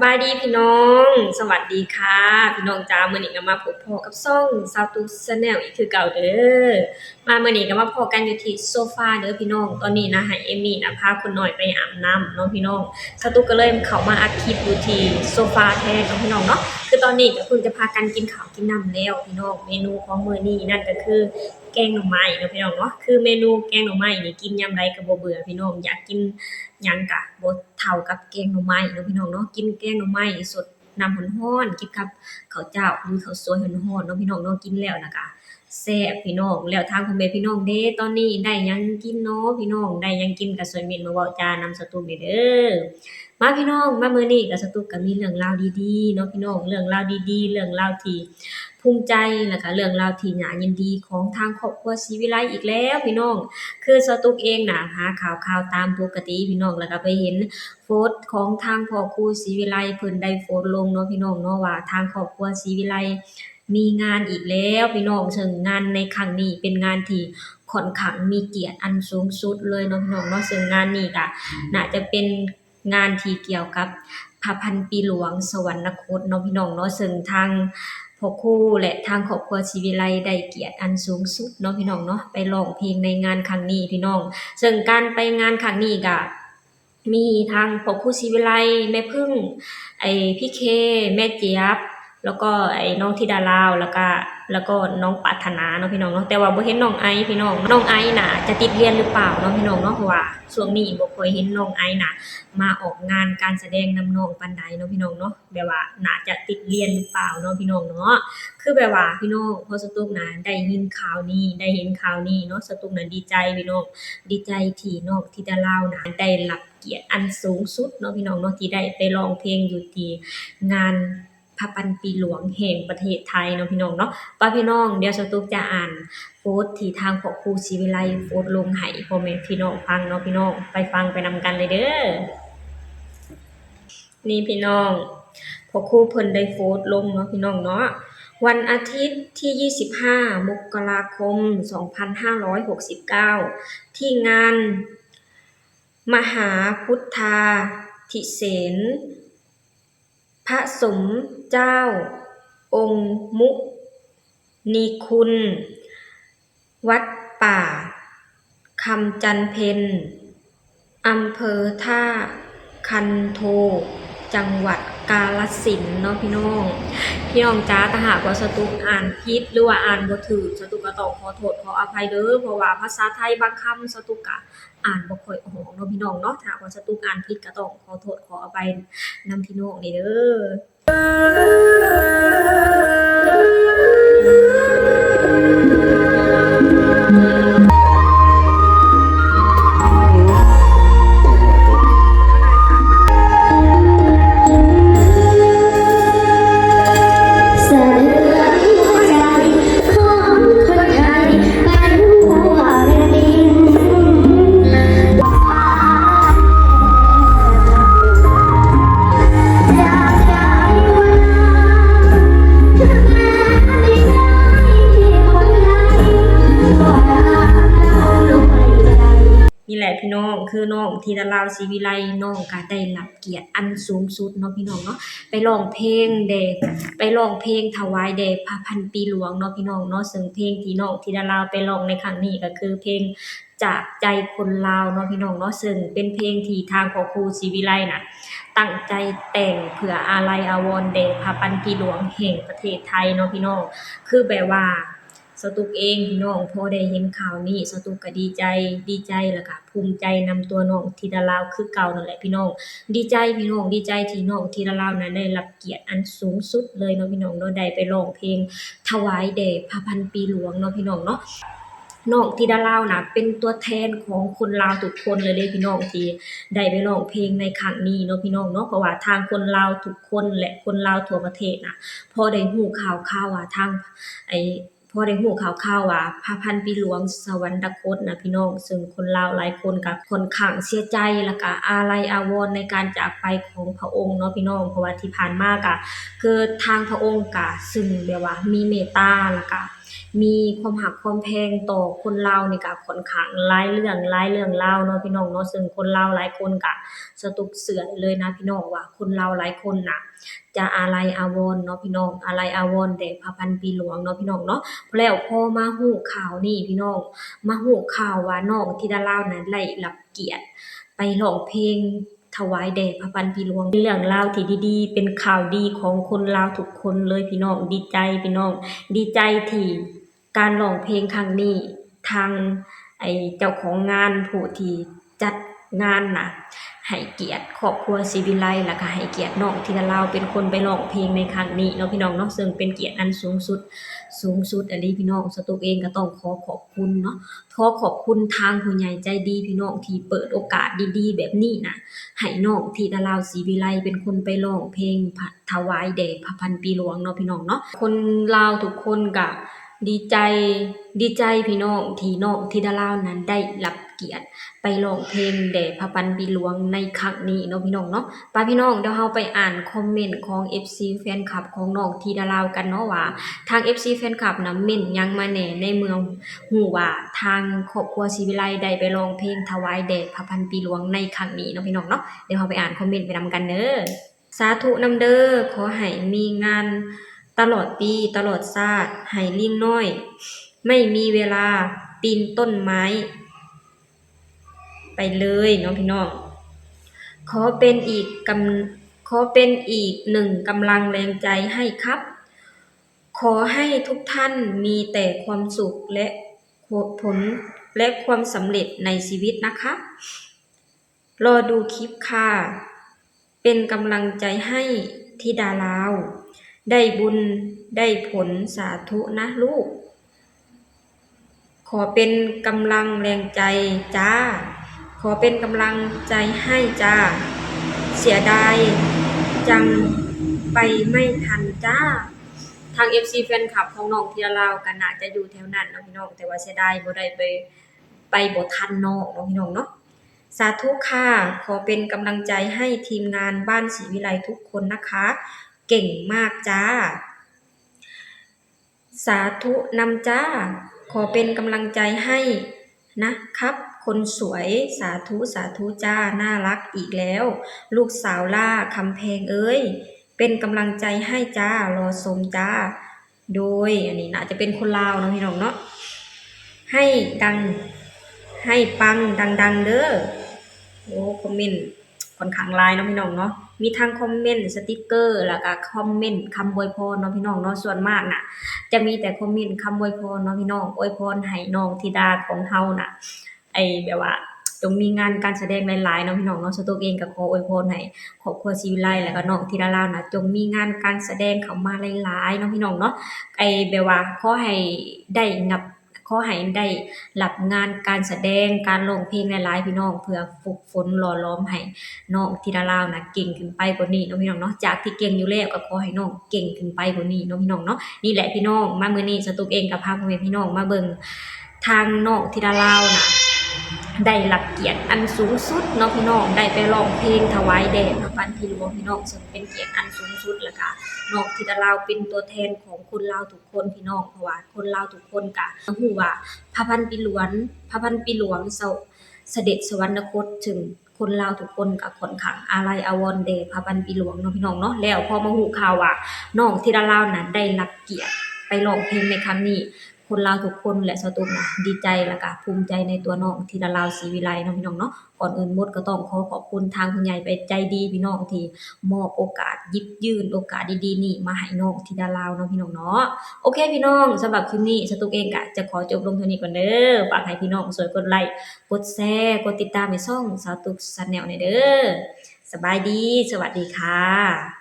บายดีพี่น้องสวัสดีค่ะพี่น้องจ้ามื้อนี้ก็มาพบพ้อกับช่องสาวตุ๊ก Channel อีกคือเก่าเด้อมามื้อนี้ก็มาพ้อกันอยู่ที่โซฟาเด้อพี่น้องตอนนี้นะให้เอมมี่นะพาคุณน้อยไปอาบน้ำเนาะพี่น้องสาวตุ๊กก็เลยเข้ามาอัดคลิปอยู่ที่โซฟาแทนเนาะพี่น้องเนาะคือตอนนี้ก็เพิ่งจะพากันกินข้าวกินน้ำแล้วพี่น้องเมนูของมื้อนี้นั่นก็คือแกงหน่อไม้เนาะพี่น้องเนาะคือเมนูแกงหน่อไม้นี่กินยามใดก็บ่เบื่อพี่น้องอยากกินหยังก็บ่เท่ากับแกงหน่อไม้เนาะพี่น้องเนาะกินแกงหน่อไม้สดน้ำร้อนๆกินกับข้าวเจ้าหรือข้าวสวยร้อนๆเนาะพี่น้องเนาะกินแล้วน่ะก็แซ่บพี่น้องแล้วทางพ่อแม่พี่น้องเด้ตอนนี้ได้หยังกินเนาะพี่น้องได้หยังกินก็ช่วยเม้นมาเว้าจานำสตูกเด้อมาพี่น้องมามื้อนี้ก็สตูกก็มีเรื่องราวดีๆเนาะพี่น้องเรื่องราวดีๆเรื่องราวที่ภูมิใจแล้วก็เรื่องราวที่น่ายินดีของทางครอบครัวศรีวิไลอีกแล้วพี่น้องคือสตูกเองน่ะหาข่าวๆตามปกติพี่น้องแล้วก็ไปเห็นโพสต์ของทางพ่อครูศรีวิไลเพิ่นได้โพสต์ลงเนาะพี่น้องเนาะว่าทางครอบครัวศรีวิไลมีงานอีกแล้วพี่น้องซึ่งงานในครั้งนี้เป็นงานที่ค่อนข้างมีเกียรติอันสูงสุดเลยเนาะพี่น้องเนาะซึ่งงานนี้ก็น่าจะเป็นงานที่เกี่ยวกับพระพันปีหลวงสวรรคตเนาะพี่น้องเนาะซึ่งทางพ่อครูและทางครอบครัวศรีวิไลได้เกียรติอันสูงสุดเนาะพี่น้องเนาะไปร้องเพลงในงานครั้งนี้พี่น้องซึ่งการไปงานครั้งนี้ก็มีทางพ่อครูศรีวิไลแม่พึ่งพี่เคแม่เจี๊ยบแล้วก็น้องธิดาลาวแล้วก็น้องปรารถนาเนาะพี่น้องเนาะแต่ว่าบ่เห็นน้องไอซ์พี่น้องน้องไอซ์น่ะจะติดเรียนหรือเปล่าเนาะพี่น้องเนาะเพราะว่าช่วงนี้บ่ค่อยเห็นน้องไอซ์น่ะมาออกงานการแสดงนำน้องปานใดเนาะพี่น้องเนาะแบบว่าน่าจะติดเรียนหรือเปล่าเนาะพี่น้องเนาะคือแบบว่าพี่น้องพอสตุ๊กน่ะได้ยินข่าวนี้ได้เห็นข่าวนี้เนาะสตุ๊กน่ะดีใจพี่น้องดีใจที่น้องธิดาลาวน่ะได้รับเกียรติอันสูงสุดเนาะพี่น้องเนาะที่ได้ไปร้องเพลงอยู่ที่งานพระพันปีหลวงแห่งประเทศไทยเนาะพี่น้องเนาะป้าพี่น้องเดี๋ยวสตุ๊กจะอ่านโพสต์ที่ทางพ่อครูศรีวิไลโพสต์ลงให้พ่อแม่พี่น้องฟังเนาะพี่น้องไปฟังไปนำกันเลยเด้อนี่พี่น้องพ่อครูเพิ่นได้โพสต์ลงเนาะพี่น้องเนาะวันอาทิตย์ที่25มกราคม2569ที่งานมหาพุทธาธิเสนพระสมเจ้าองค์มุนีคุณ วัดป่าคำจันเพ็ญอำเภอท่าคันโทจังหวัดกาฬสินธุ์เนาะพี่น้องจ้าถ้าหากว่าสตุ๊กอ่านผิดหรือว่าอ่านบ่ถูกสตุ๊กก็ต้องขอโทษขออภัยเด้อเพราะว่าภาษาไทยบางคำสตุ๊กก็อ่านบ่ค่อยออกเนาะพี่น้องเนาะถ้าว่าสตุ๊กอ่านผิดก็ต้องขอโทษขออภัยนำพี่น้องนี่เด้อนี่แหละพี่น้องคือน้องธิดาลาวศรีวิไลน้องก็ได้รับเกียรติอันสูงสุดเนาะพี่น้องเนาะไปร้องเพลงถวายแด่พระพันปีหลวงเนาะพี่น้องเนาะซึ่งเพลงที่น้องธิดาลาวไปร้องในครั้งนี้ก็คือเพลงจากใจคนลาวเนาะพี่น้องเนาะซึ่งเป็นเพลงที่ทางพ่อครูศรีวิไลน่ะตั้งใจแต่งเพื่ออาลัยอาวรณ์แด่พระพันปีหลวงแห่งประเทศไทยเนาะพี่น้องคือแบบว่าสตุ๊กเองพี่น้องพอได้เห็นข่าวนี้สตุ๊กก็ดีใจแล้วก็ภูมิใจนำตัวน้องธิดาลาวคือเก่านั่นแหละพี่น้องดีใจพี่น้องดีใจที่น้องธิดาลาวนั้นได้รับเกียรติอันสูงสุดเลยเนาะพี่น้องเนาะได้ไปร้องเพลงถวายแด่พระพันปีหลวงเนาะพี่น้องเนาะน้องธิดาลาวน่ะเป็นตัวแทนของคนลาวทุกคนเลยเด้พี่น้องที่ได้ไปร้องเพลงในครั้งนี้เนาะพี่น้องเนาะเพราะว่าทางคนลาวทุกคนและคนลาวทั่วประเทศน่ะพอได้รู้ข่าวว่าทางพอได้รู้ข่าวว่าพระพันปีหลวงสวรรคตนะพี่น้องซึ่งคนลาวหลายคนก็ค่อนข้างเสียใจแล้วก็อาลัยอาวรณ์ในการจากไปของพระองค์เนาะพี่น้องเพราะว่าที่ผ่านมาก็คือทางพระองค์ก็ซึ่งแบบว่ามีเมตตาแล้วก็ มีความรักความแพงต่อคนลาวนี่ก็ค่อนข้างหลายเรื่องราวเนาะพี่น้องเนาะซึ่งคนลาวหลายคนก็สะตุกเสือเลยนะพี่น้องว่าคนลาวหลายคนน่ะจะอาลัยอาวรณ์เนาะพี่น้องอาลัยอาวรณ์แด่พระพันปีหลวงเนาะพี่น้องเนาะแล้วพอมาฮู้ข่าวนี้พี่น้องมาฮู้ข่าวว่าน้องธิดาลาวนั้นได้รับเกียรติไปร้องเพลงถวายแด่พระพันปีหลวงเป็นเรื่องราวที่ดีๆเป็นข่าวดีของคนลาวทุกคนเลยพี่น้องดีใจพี่น้องดีใจที่การร้องเพลงครั้งนี้ทางเจ้าของงานผู้ที่จัดงานน่ะให้เกียรติครอบครัวศรีวิไลแล้วก็ให้เกียรติน้องธิดาลาวเป็นคนไปร้องเพลงในครั้งนี้เนาะพี่น้องเนาะซึ่งเป็นเกียรติอันสูงสุดอันนี้พี่น้องสตุ๊กเองก็ต้องขอขอบคุณเนาะขอขอบคุณทางผู้ใหญ่ใจดีพี่น้องที่เปิดโอกาสดีๆแบบนี้น่ะให้น้องธิดาลาวศรีวิไลเป็นคนไปร้องเพลงถวายแด่พระพันปีหลวงเนาะพี่น้องเนาะคนลาวทุกคนก็ดีใจพี่น้องที่น้องธิดาลาวนั้นได้รับเกียรติไปร้องเพลงแด่พระพันปีหลวงในครั้งนี้เนาะพี่น้องเนาะไปพี่น้องเดี๋ยวเราไปอ่านคอมเมนต์ของ FC แฟนคลับของน้องธิดาลาวกันเนาะว่าทาง FC แฟนคลับน่ะเม้นหยังมาแหน่ในเมืองฮู้ว่าทางครอบครัวศรีวิไลได้ไปร้องเพลงถวายแด่พระพันปีหลวงในครั้งนี้เนาะพี่น้องเนาะเดี๋ยวเราไปอ่านคอมเมนต์ไปนำกันเด้อสาธุนำเด้อขอให้มีงานตลอดปีตลอดชาติให้ลิงน้อยไม่มีเวลาปีนต้นไม้ไปเลยเนาะพี่น้องขอเป็นอีกหนึ่งกำลังแรงใจให้ครับขอให้ทุกท่านมีแต่ความสุขและผลและความสำเร็จในชีวิตนะคะรอดูคลิปค่ะเป็นกำลังใจให้ธิดาลาวได้บุญได้ผลสาธุนะลูกขอเป็นกำลังแรงใจจ้าขอเป็นกำลังใจให้จ้าเสียดายจังไปไม่ทันจ้าทาง FC แฟนคลับของน้องธิดาลาวก็น่าจะอยู่แถวนั้นเนาะพี่น้องแต่ว่าเสียดายบ่ได้ไปบ่ทันน้องเนาะพี่น้องเนาะสาธุค่ะขอเป็นกำลังใจให้ทีมงานบ้านศรีวิไลทุกคนนะคะเก่งมากจ้าสาธุนำจ้าขอเป็นกำลังใจให้นะครับคนสวยสาธุจ้าน่ารักอีกแล้วลูกสาวล่าคำแพงเอ้ยเป็นกำลังใจให้จ้ารอชมจ้าโดยอันนี้น่าจะเป็นคนลาวเนาะพี่น้องเนาะให้ดังให้ปังดังๆเด้อโอ้คอมเมนต์ค่อนข้างหลายเนาะพี่น้องเนาะมีทั้งคอมเมนต์สติกเกอร์แล้วก็คอมเมนต์คำอวยพรเนาะพี่น้องเนาะส่วนมากน่ะจะมีแต่คอมเมนต์คำอวยพรเนาะพี่น้องอวยพรให้น้องธิดาของเฮาน่ะแบบว่าจงมีงานการแสดงหลายๆเนาะพี่น้องเนาะสตุ๊กเองก็ขออวยพรให้ครอบครัวศรีวิไลแล้วก็น้องธิดาลาวน่ะจงมีงานการแสดงเข้ามาหลายๆเนาะพี่น้องเนาะแบบว่าขอให้ได้รับงานการแสดงการร้องเพลงหลายๆพี่น้องเพื่อฝึกฝนหล่อหลอมให้น้องธิดาลาวน่ะเก่งขึ้นไปกว่านี้เนาะพี่น้องเนาะจากที่เก่งอยู่แล้วก็ขอให้น้องเก่งขึ้นไปกว่านี้เนาะพี่น้องเนาะนี่แหละพี่น้องมามื้อนี้สตุ๊กเองก็พาพ่อแม่พี่น้องมาเบิ่งทางน้องธิดาลาวน่ะได้รับเกียรติอันสูงสุดเนาะพี่น้องได้ไปร้องเพลงถวายแด่พระพันปีหลวงพี่น้องซึ่งเป็นเกียรติอันสูงสุดแล้วก็น้องธิดาลาวเป็นตัวแทนของคนลาวทุกคนพี่น้องเพราะว่าคนลาวทุกคนก็ฮู้ว่าพระพันปีหลวงเสด็จสวรรคตถึงคนลาวทุกคนก็ค่อนข้างอาลัยอาวรณ์แด่พระพันปีหลวงเนาะพี่น้องเนาะแล้วพอมาฮู้ข่าวว่าน้องธิดาลาวนั้นได้รับเกียรติไปร้องเพลงในครั้งนี้คนลาวทุกคนและสตุ๊กนะดีใจแล้วก็ภูมิใจในตัวน้องธิดาลาวศรีวิไลเนาะพี่น้องเนาะก่อนอื่นหมดก็ต้องขอขอบคุณทางผู้ใหญ่ใจดีพี่น้องที่มอบโอกาสหยิบยื่นโอกาสดีๆนี้มาให้น้องธิดาลาวเนาะพี่น้องเนาะโอเคพี่น้องสำหรับคลิปนี้สตุ๊กเองก็จะขอจบลงเท่านี้ก่อนเด้อฝากให้พี่น้องช่วยกดไลค์กดแชร์กดติดตามให้ช่องสาวตุ๊ก Channel หน่อยเด้อสบายดีสวัสดีค่ะ